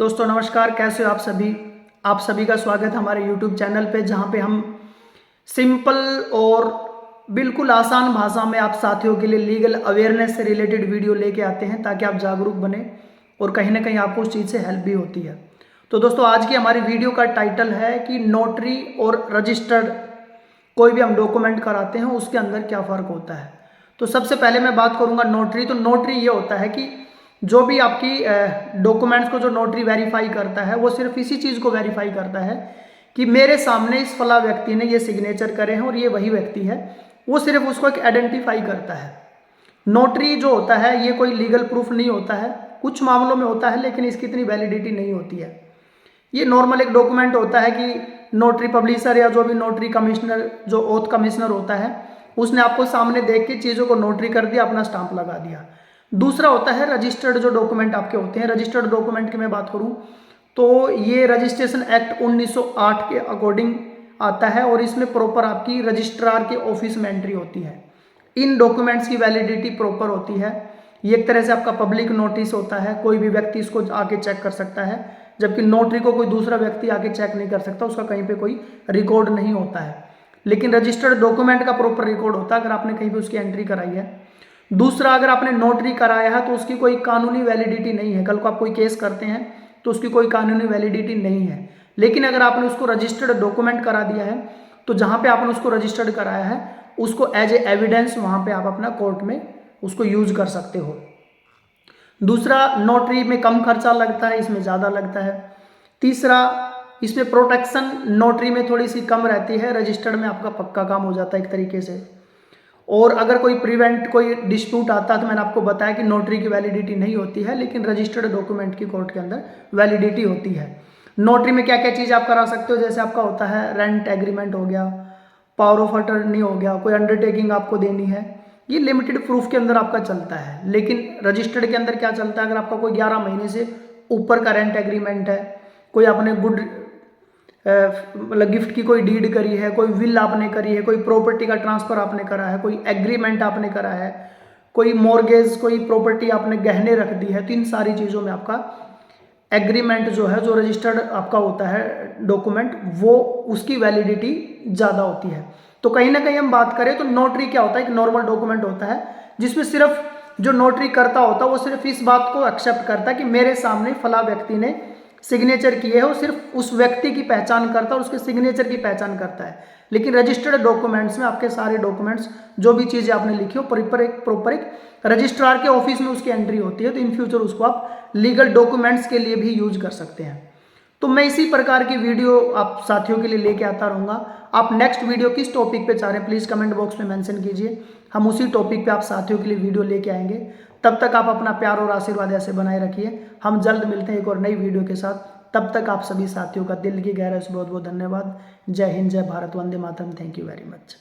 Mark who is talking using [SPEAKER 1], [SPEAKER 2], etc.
[SPEAKER 1] दोस्तों नमस्कार, कैसे हो आप सभी। आप सभी का स्वागत है हमारे YouTube चैनल पे, जहाँ पे हम सिंपल और बिल्कुल आसान भाषा में आप साथियों के लिए लीगल अवेयरनेस से रिलेटेड वीडियो लेके आते हैं ताकि आप जागरूक बने और कहीं ना कहीं आपको उस चीज़ से हेल्प भी होती है। तो दोस्तों आज की हमारी वीडियो का टाइटल है कि नोटरी और रजिस्टर्ड कोई भी हम डॉक्यूमेंट कराते हैं उसके अंदर क्या फ़र्क होता है। तो सबसे पहले मैं बात करूंगा नोटरी। तो नोटरी ये होता है कि जो भी आपकी डॉक्यूमेंट्स को जो नोटरी वेरीफाई करता है वो सिर्फ इसी चीज़ को वेरीफाई करता है कि मेरे सामने इस फला व्यक्ति ने ये सिग्नेचर करे हैं और ये वही व्यक्ति है। वो सिर्फ उसको एक आइडेंटिफाई करता है। नोटरी जो होता है ये कोई लीगल प्रूफ नहीं होता है, कुछ मामलों में होता है लेकिन इसकी इतनी वैलिडिटी नहीं होती है। ये नॉर्मल एक डॉक्यूमेंट होता है कि नोटरी पब्लिशर या जो भी नोटरी कमिश्नर, जो ओथ कमिश्नर होता है, उसने आपको सामने देख के चीज़ों को नोटरी कर दिया, अपना स्टाम्प लगा दिया। दूसरा होता है रजिस्टर्ड जो डॉक्यूमेंट आपके होते हैं। रजिस्टर्ड डॉक्यूमेंट की मैं बात करूं तो ये रजिस्ट्रेशन एक्ट 1908 के अकॉर्डिंग आता है और इसमें प्रॉपर आपकी रजिस्ट्रार के ऑफिस में एंट्री होती है। इन डॉक्यूमेंट्स की वैलिडिटी प्रॉपर होती है। ये एक तरह से आपका पब्लिक नोटिस होता है, कोई भी व्यक्ति इसको आके चेक कर सकता है, जबकि नोटरी को कोई दूसरा व्यक्ति आके चेक नहीं कर सकता, उसका कहीं पे कोई रिकॉर्ड नहीं होता है। लेकिन रजिस्टर्ड डॉक्यूमेंट का प्रॉपर रिकॉर्ड होता है अगर आपने कहीं पे उसकी एंट्री कराई है। दूसरा, अगर आपने नोटरी कराया है तो उसकी कोई कानूनी वैलिडिटी नहीं है। कल को आप कोई केस करते हैं तो उसकी कोई कानूनी वैलिडिटी नहीं है। लेकिन अगर आपने उसको रजिस्टर्ड डॉक्यूमेंट करा दिया है तो जहाँ पे आपने उसको रजिस्टर्ड कराया है उसको एज ए एविडेंस वहाँ पे आप अपना कोर्ट में उसको यूज कर सकते हो। दूसरा, नोटरी में कम खर्चा लगता है, इसमें ज़्यादा लगता है। तीसरा, इसमें प्रोटेक्शन नोटरी में थोड़ी सी कम रहती है, रजिस्टर्ड में आपका पक्का काम हो जाता है एक तरीके से। और अगर कोई डिस्प्यूट आता है तो मैंने आपको बताया कि नोटरी की वैलिडिटी नहीं होती है, लेकिन रजिस्टर्ड डॉक्यूमेंट की कोर्ट के अंदर वैलिडिटी होती है। नोटरी में क्या क्या चीज़ आप करा सकते हो, जैसे आपका होता है रेंट एग्रीमेंट हो गया, पावर ऑफ अटर्नी हो गया, कोई अंडरटेकिंग आपको देनी है, ये लिमिटेड प्रूफ के अंदर आपका चलता है। लेकिन रजिस्टर्ड के अंदर क्या चलता है, अगर आपका कोई 11 महीने से ऊपर का रेंट एग्रीमेंट है, कोई आपने मतलब गिफ्ट की कोई डीड करी है, कोई विल आपने करी है, कोई प्रॉपर्टी का ट्रांसफर आपने करा है, कोई एग्रीमेंट आपने करा है, कोई मॉर्गेज, कोई प्रॉपर्टी आपने गहने रख दी है, तो इन सारी चीज़ों में आपका एग्रीमेंट जो है, जो रजिस्टर्ड आपका होता है डॉक्यूमेंट, वो उसकी वैलिडिटी ज़्यादा होती है। तो कहीं ना कहीं हम बात करें तो नोटरी क्या होता है, एक नॉर्मल डॉक्यूमेंट होता है जिसमें सिर्फ जो नोटरी करता होता है वो सिर्फ इस बात को एक्सेप्ट करता है कि मेरे सामने फला व्यक्ति ने सिग्नेचर किए है, वो सिर्फ उस व्यक्ति की पहचान करता है और उसके सिग्नेचर की पहचान करता है। लेकिन रजिस्टर्ड डॉक्यूमेंट्स में आपके सारे डॉक्यूमेंट्स, जो भी चीज़ें आपने लिखी हो, प्रॉपर एक रजिस्ट्रार के ऑफिस में उसकी एंट्री होती है। तो इन फ्यूचर उसको आप लीगल डॉक्यूमेंट्स के लिए भी यूज कर सकते हैं। तो मैं इसी प्रकार की वीडियो आप साथियों के लिए लेके आता रहूँगा। आप नेक्स्ट वीडियो किस टॉपिक पे चाह रहे हैं प्लीज़ कमेंट बॉक्स में मेंशन कीजिए, हम उसी टॉपिक पे आप साथियों के लिए वीडियो लेके आएंगे। तब तक आप अपना प्यार और आशीर्वाद ऐसे बनाए रखिए। हम जल्द मिलते हैं एक और नई वीडियो के साथ। तब तक आप सभी साथियों का दिल की गहराई से बहुत बहुत धन्यवाद। जय हिंद, जय भारत, वंदे मातरम। Thank you very much.